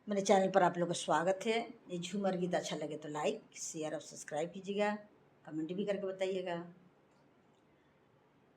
मेरे चैनल पर आप लोगों का स्वागत है। ये झूमर गीत अच्छा लगे तो लाइक शेयर और सब्सक्राइब कीजिएगा, कमेंट भी करके बताइएगा।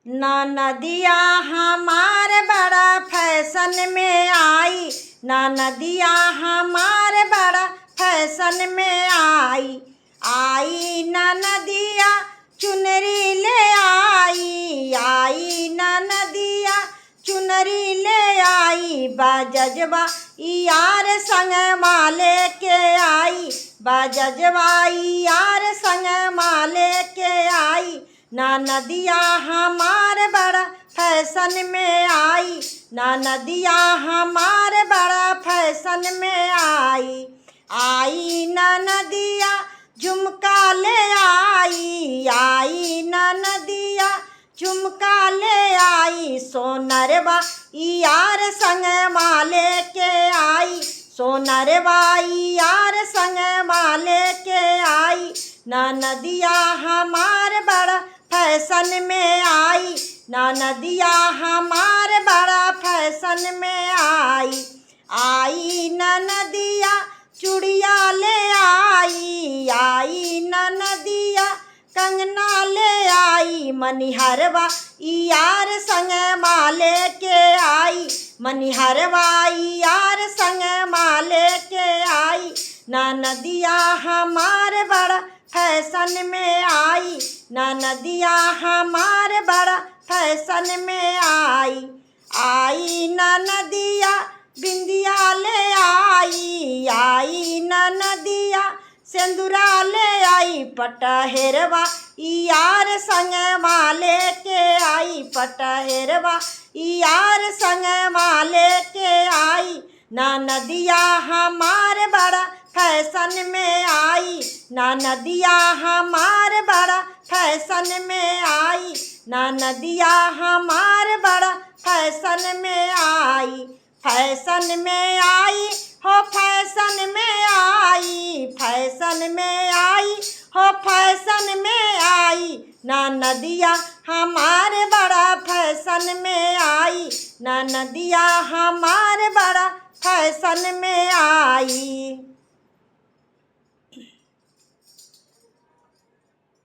ना नदिया हमारे बड़ा फैशन में आई, ना नदिया हमारे बड़ा फैशन में आई। आई ना नदिया चुनरी ले आई, आई ना नदिया चुनरी ले आई। बाजजबा यार संग माले के आई, बाजजबा यार संग माले के आई। ना नदिया हमारे बड़ा फैशन में आई, ना नदिया हमारे बड़ा फैशन में आई। आई ना नदिया झुमका ले आई, आई ना नदिया झुमका ले आई। सोनरवा यार संग माले के आई, सोनरवा यार संग माले के आई। ना नदिया हमारे बड़ा फैशन में आई, ना नदिया हमारे बड़ा फैशन में आई। आई ना नदिया चूड़िया ले आई, आई ना नदिया कंगना ले आई। मनिहरवा यार संग माले के आई, मनिहरवा यार संग माले के आई। ना नदिया हमारे बड़ा फैशन में आई, ना नदिया हमारे बड़ा फैशन में आई। आई ना नदिया बिंदिया ले आई, आई ना नदिया सिंदूरा ले आई। पटहेरवा यार संग माले के आई, पटहेरवा यार संग माले के आई। ना नदिया हमारे बड़ा फैशन में आई, ना नदिया हमारे बड़ा फैशन में आई। ना नदिया हमारे बड़ा फैशन में आई, फैशन में आई हो फैशन में आई, फैशन में आई हो फैशन में आई। ना नदिया हमारे बड़ा फैशन में आई, ना नदिया हमारे बड़ा फैशन में आई।